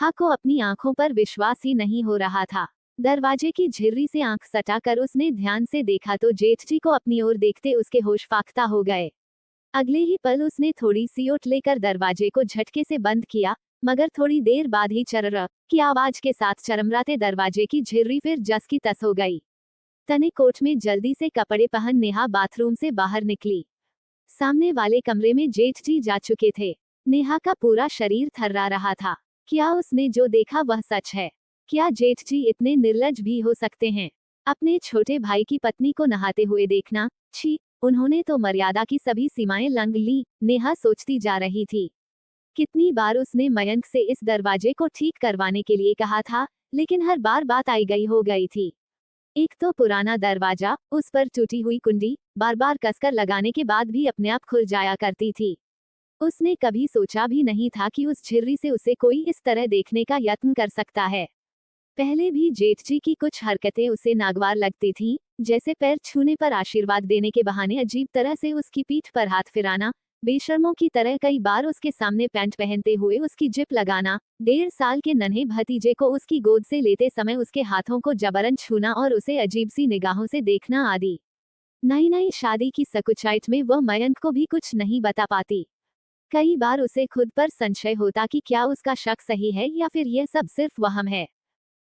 को अपनी आंखों पर विश्वास ही नहीं हो रहा था। दरवाजे की झिर्री से आंख सटाकर उसने ध्यान से देखा तो जेठ जी को अपनी ओर देखते उसके होश फाख्ता हो गए। अगले ही पल उसने थोड़ी सी ओट लेकर दरवाजे को झटके से बंद किया, मगर थोड़ी देर बाद ही चर्र की आवाज के साथ चरमराते दरवाजे की झिर्री फिर जस की तस हो गई। तने कोट में जल्दी से कपड़े पहन नेहा बाथरूम से बाहर निकली। सामने वाले कमरे में जेठ जी जा चुके थे। नेहा का पूरा शरीर थर्रा रहा था। क्या उसने जो देखा वह सच है? क्या जेठ जी इतने निर्लज भी हो सकते हैं? अपने छोटे भाई की पत्नी को नहाते हुए देखना, छी, उन्होंने तो मर्यादा की सभी सीमाएं लंघ ली, नेहा सोचती जा रही थी। कितनी बार उसने मयंक से इस दरवाजे को ठीक करवाने के लिए कहा था, लेकिन हर बार बात आई गई हो गई थी। एक तो पुराना दरवाजा, उस पर टूटी हुई कुंडी, बार बार कसकर लगाने के बाद भी अपने आप खुल जाया करती थी। उसने कभी सोचा भी नहीं था कि उस झिर्री से उसे कोई इस तरह देखने का यत्न कर सकता है। पहले भी जेठ जी की कुछ हरकतें उसे नागवार लगती थीं, जैसे पैर छूने पर आशीर्वाद देने के बहाने अजीब तरह से उसकी पीठ पर हाथ फिराना, बेशर्मों की तरह कई बार उसके सामने पैंट पहनते हुए उसकी जिप लगाना, 1.5 साल के नन्हे भतीजे को उसकी गोद से लेते समय उसके हाथों को जबरन छूना और उसे अजीब सी निगाहों से देखना आदि। नई नई शादी की सकुचाइट में वह मयंक को भी कुछ नहीं बता पाती। कई बार उसे खुद पर संशय होता कि क्या उसका शक सही है या फिर यह सब सिर्फ वहम है।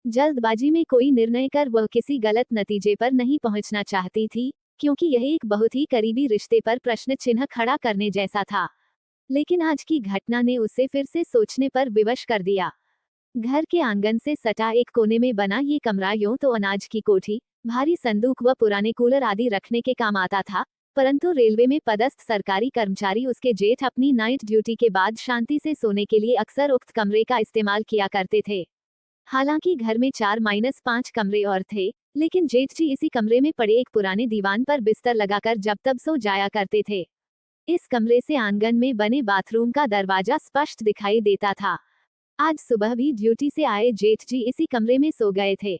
जल्दबाजी में कोई निर्णय कर वह किसी गलत नतीजे पर नहीं पहुंचना चाहती थी, क्योंकि यह एक बहुत ही करीबी रिश्ते पर प्रश्न चिन्ह खड़ा करने जैसा था। लेकिन आज की घटना ने उसे फिर से सोचने पर विवश कर दिया। घर के आंगन से सटा एक कोने में बना ये कमरा यूं तो अनाज की कोठी, भारी संदूक व पुराने कूलर आदि रखने के काम आता था, परंतु रेलवे में पदस्थ सरकारी कर्मचारी उसके जेठ अपनी नाइट ड्यूटी के बाद शांति से सोने के लिए अक्सर उक्त कमरे का इस्तेमाल किया करते थे। हालांकि घर में 4-5 कमरे और थे, लेकिन जेठ जी इसी कमरे में पड़े एक पुराने दीवान पर बिस्तर लगाकर जब तब सो जाया करते थे। इस कमरे से आंगन में बने बाथरूम का दरवाजा स्पष्ट दिखाई देता था। आज सुबह भी ड्यूटी से आए जेठ जी इसी कमरे में सो गए थे।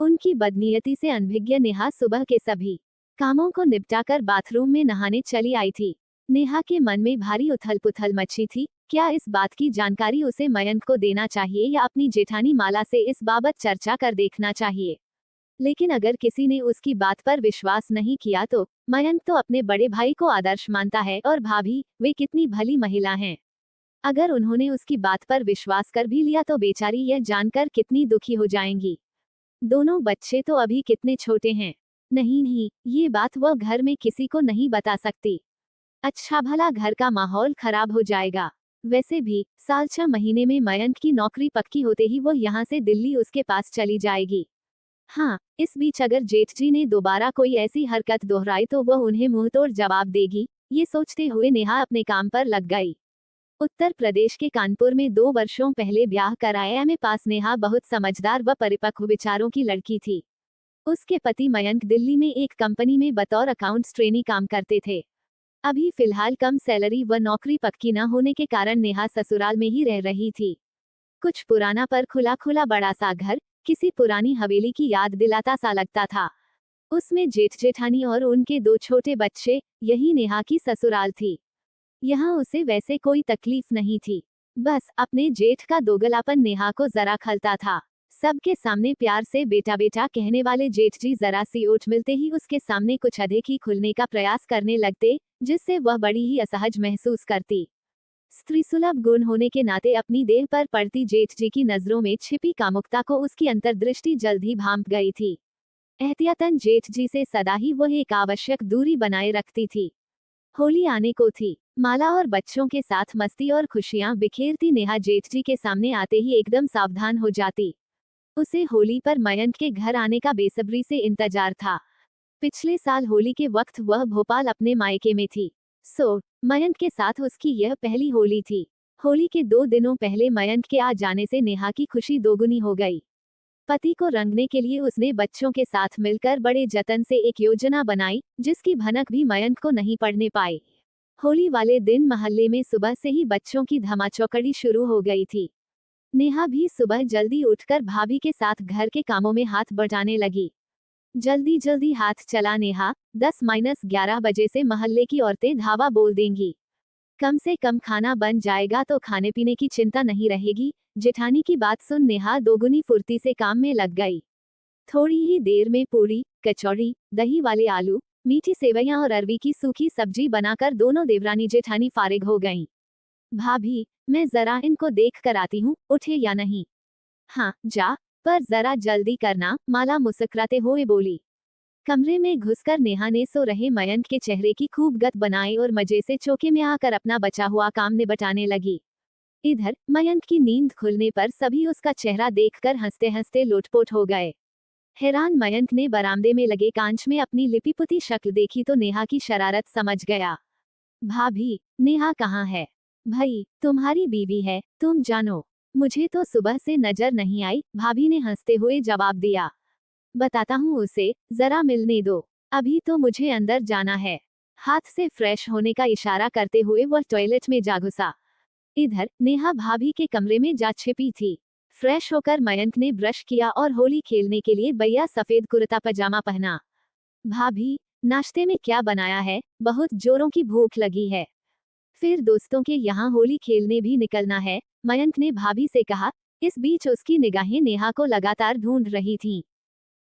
उनकी बदनीयती से अनभिज्ञ नेहा सुबह के सभी कामों को निपटाकर बाथरूम में नहाने चली आई थी। नेहा के मन में भारी उथल पुथल मची थी। क्या इस बात की जानकारी उसे मयंक को देना चाहिए या अपनी जेठानी माला से इस बाबत चर्चा कर देखना चाहिए? लेकिन अगर किसी ने उसकी बात पर विश्वास नहीं किया तो मयंक तो अपने बड़े भाई को आदर्श मानता है और भाभी, वे कितनी भली महिला हैं। अगर उन्होंने उसकी बात पर विश्वास कर भी लिया तो बेचारी यह जानकर कितनी दुखी हो जाएंगी। दोनों बच्चे तो अभी कितने छोटे हैं। नहीं नहीं, ये बात वह घर में किसी को नहीं बता सकती। अच्छा भला घर का माहौल खराब हो जाएगा। वैसे भी 6 महीने में मयंक की नौकरी पक्की होते ही वो यहाँ से दिल्ली उसके पास चली जाएगी। हाँ, इस बीच अगर जेठ जी ने दोबारा कोई ऐसी हरकत दोहराई तो वह उन्हें मुंहतोड़ जवाब देगी, ये सोचते हुए नेहा अपने काम पर लग गई। उत्तर प्रदेश के कानपुर में 2 वर्षों पहले ब्याह कराया में पास नेहा बहुत समझदार व परिपक्व विचारों की लड़की थी। उसके पति मयंक दिल्ली में एक कंपनी में बतौर अकाउंट्स ट्रेनी काम करते थे। अभी फिलहाल कम सैलरी व नौकरी पक्की न होने के कारण नेहा ससुराल में ही रह रही थी। कुछ पुराना पर खुला खुला बड़ा सा घर, किसी पुरानी हवेली की याद दिलाता सा लगता था। उसमें जेठ जेठानी और उनके 2 छोटे बच्चे, यही नेहा की ससुराल थी। यहाँ उसे वैसे कोई तकलीफ नहीं थी। बस अपने जेठ का दोगलापन नेहा को जरा खलता था। सबके सामने प्यार से बेटा बेटा कहने वाले जेठ जी जरा सी ओट मिलते ही उसके सामने कुछ अधिक ही खुलने का प्रयास करने लगते, जिससे वह बड़ी ही असहज महसूस करती। स्त्री सुलभ गुण होने के नाते अपनी देह पर पड़ती जेठ जी की नजरों में छिपी कामुकता को उसकी अंतर्दृष्टि जल्द ही भांप गई थी। एहतियातन जेठ जी से सदा ही वह एक आवश्यक दूरी बनाए रखती थी। होली आने को थी। माला और बच्चों के साथ मस्ती और खुशियां बिखेरती नेहा जेठ जी के सामने आते ही एकदम सावधान हो जाती। उसे होली पर मयंक के घर आने का बेसब्री से इंतजार था। पिछले साल होली के वक्त वह भोपाल अपने मायके में थी, सो मयंक के साथ उसकी यह पहली होली थी। होली के 2 दिनों पहले मयंक के आ जाने से नेहा की खुशी दोगुनी हो गई। पति को रंगने के लिए उसने बच्चों के साथ मिलकर बड़े जतन से एक योजना बनाई, जिसकी भनक भी मयंक को नहीं पड़ने पाई। होली वाले दिन मोहल्ले में सुबह से ही बच्चों की धमाचौकड़ी शुरू हो गई थी। नेहा भी सुबह जल्दी उठकर भाभी के साथ घर के कामों में हाथ बटाने लगी। जल्दी जल्दी हाथ चला नेहा, 10-11 बजे से मोहल्ले की औरतें धावा बोल देंगी। कम से कम खाना बन जाएगा तो खाने पीने की चिंता नहीं रहेगी। जेठानी की बात सुन नेहा दोगुनी फुर्ती से काम में लग गई। थोड़ी ही देर में पूरी, कचौड़ी, दही वाले आलू, मीठी सेवइयां और अरवी की सूखी सब्जी बनाकर दोनों देवरानी जेठानी फारिग हो गईं। भाभी, मैं जरा इनको देख कर आती हूँ, उठे या नहीं। हाँ जा, पर जरा जल्दी करना, माला मुस्कुराते हुए बोली। कमरे में घुसकर नेहा ने सो रहे मयंक के चेहरे की खूब गत बनाई और मजे से चौके में आकर अपना बचा हुआ काम निपटाने लगी। इधर मयंक की नींद खुलने पर सभी उसका चेहरा देखकर हंसते हंसते लोटपोट हो गए। हैरान मयंक ने बरामदे में लगे कांच में अपनी लिपि-पुती शक्ल देखी तो नेहा की शरारत समझ गया। भाभी, नेहा कहाँ है? भाई, तुम्हारी बीवी है, तुम जानो। मुझे तो सुबह से नजर नहीं आई, भाभी ने हंसते हुए जवाब दिया। बताता हूँ उसे, जरा मिलने दो। अभी तो मुझे अंदर जाना है। हाथ से फ्रेश होने का इशारा करते हुए वह टॉयलेट में जा घुसा। इधर नेहा भाभी के कमरे में जा छिपी थी। फ्रेश होकर मयंक ने ब्रश किया और होली खेलने के लिए बैया सफेद कुर्ता पजामा पहना। भाभी, नाश्ते में क्या बनाया है? बहुत जोरों की भूख लगी है। फिर दोस्तों के यहाँ होली खेलने भी निकलना है, मयंक ने भाभी से कहा। इस बीच उसकी निगाहें नेहा को लगातार ढूंढ रही थीं।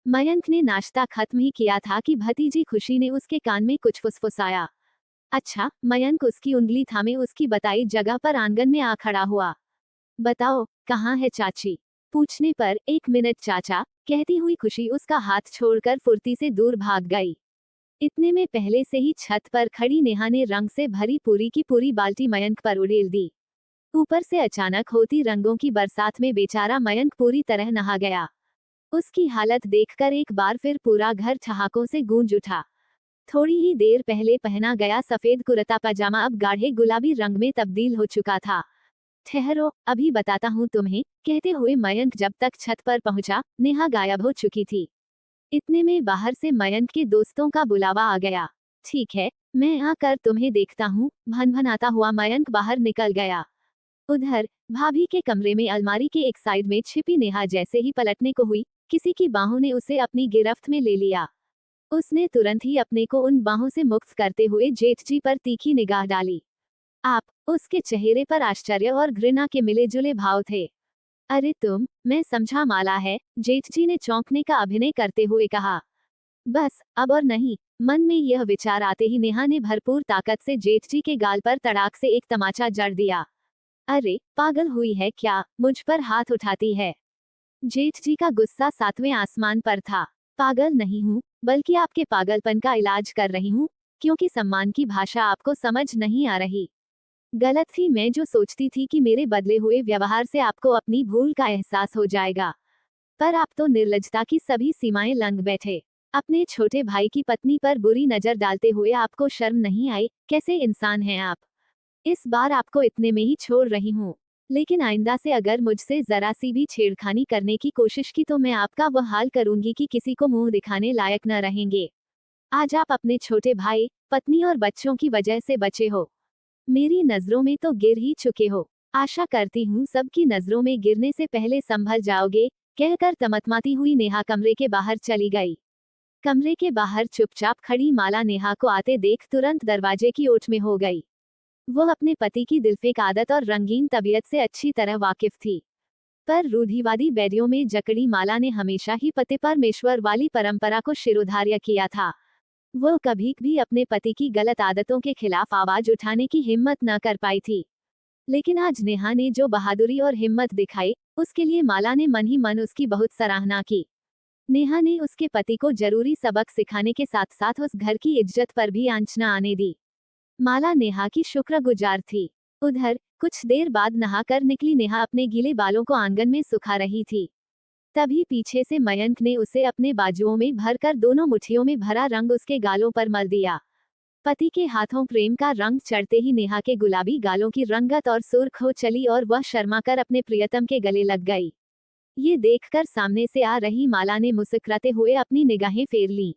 मयंक ने नाश्ता खत्म ही किया था कि भतीजी खुशी ने उसके कान में कुछ फुसफुसाया। अच्छा, मयंक उसकी उंगली थामे उसकी बताई जगह पर आंगन में आ खड़ा हुआ। बताओ, कहाँ है चाची? पूछने पर 1 मिनट चाचा, कहती हुई खुशी उसका हाथ छोड़कर फुर्ती से दूर भाग गई। इतने में पहले से ही छत पर खड़ी नेहा ने रंग से भरी पूरी की पूरी बाल्टी मयंक पर उड़ेल दी। ऊपर से अचानक होती रंगों की बरसात में बेचारा मयंक पूरी तरह नहा गया। उसकी हालत देखकर एक बार फिर पूरा घर ठहाकों से गूंज उठा। थोड़ी ही देर पहले पहना गया सफेद कुर्ता पजामा अब गाढ़े गुलाबी रंग में तब्दील हो चुका था। ठहरो, अभी बताता हूँ तुम्हें, कहते हुए मयंक जब तक छत पर पहुंचा, नेहा गायब हो चुकी थी। इतने में बाहर से मयंक के दोस्तों का बुलावा आ गया। ठीक है, मैं आकर तुम्हें देखता हूँ, भनभनाता हुआ मयंक बाहर निकल गया। उधर भाभी के कमरे में अलमारी के एक साइड में छिपी नेहा जैसे ही पलटने को हुई, किसी की बाहों ने उसे अपनी गिरफ्त में ले लिया। उसने तुरंत ही अपने को उन बाहों से मुक्त करते हुए जेठ जी पर तीखी निगाह डाली। आप, उसके चेहरे पर आश्चर्य और घृणा के मिले जुले भाव थे। अरे तुम, मैं समझा माला है, जेठ जी ने चौंकने का अभिनय करते हुए कहा। बस, अब और नहीं। मन में यह विचार आते ही नेहा ने भरपूर ताकत से जेठ जी के गाल पर तड़ाक से एक तमाचा जड़ दिया। अरे, पागल हुई है क्या, मुझ पर हाथ उठाती है? जेठ जी का गुस्सा 7वें आसमान पर था। पागल नहीं हूँ, बल्कि आपके पागलपन का इलाज कर रही हूँ, क्योंकि सम्मान की भाषा आपको समझ नहीं आ रही। गलत थी मैं जो सोचती थी कि मेरे बदले हुए व्यवहार से आपको अपनी भूल का एहसास हो जाएगा। पर आप तो निर्लज्जता की सभी सीमाएं लंघ बैठे। अपने छोटे भाई की पत्नी पर बुरी नजर डालते हुए आपको शर्म नहीं आई? कैसे इंसान हैं आप? इस बार आपको इतने में ही छोड़ रही हूँ, लेकिन आइंदा से अगर मुझसे जरा सी भी छेड़खानी करने की कोशिश की तो मैं आपका वह हाल करूंगी कि किसी को मुंह दिखाने लायक न रहेंगे। आज आप अपने छोटे भाई, पत्नी और बच्चों की वजह से बचे हो। मेरी नजरों में तो गिर ही चुके हो। आशा करती हूँ सबकी नजरों में गिरने से पहले संभल जाओगे, कहकर तमतमाती हुई नेहा कमरे के बाहर चली गई। कमरे के बाहर चुपचाप खड़ी माला नेहा को आते देख तुरंत दरवाजे की ओट में हो गई। वह अपने पति की दिलफेक आदत और रंगीन तबीयत से अच्छी तरह वाकिफ थी। पर रूढ़िवादी बैरियों में जकड़ी माला ने हमेशा ही पति परमेश्वर वाली परंपरा को शिरोधार्य किया था। वह कभी भी अपने पति की गलत आदतों के खिलाफ आवाज उठाने की हिम्मत न कर पाई थी। लेकिन आज नेहा ने जो बहादुरी और हिम्मत दिखाई, उसके लिए माला ने मन ही मन उसकी बहुत सराहना की। नेहा ने उसके पति को जरूरी सबक सिखाने के साथ साथ उस घर की इज्जत पर भी आंच न आने दी। माला नेहा की शुक्रगुजार थी। उधर कुछ देर बाद नहाकर निकली नेहा अपने गीले बालों को आंगन में सुखा रही थी। तभी पीछे से मयंक ने उसे अपने बाजुओं में भरकर दोनों मुट्ठियों में भरा रंग उसके गालों पर मल दिया। पति के हाथों प्रेम का रंग चढ़ते ही नेहा के गुलाबी गालों की रंगत और सुर्ख हो चली और वह शर्माकर अपने प्रियतम के गले लग गई। ये देखकर सामने से आ रही माला ने मुस्कुराते हुए अपनी निगाहें फेर लीं।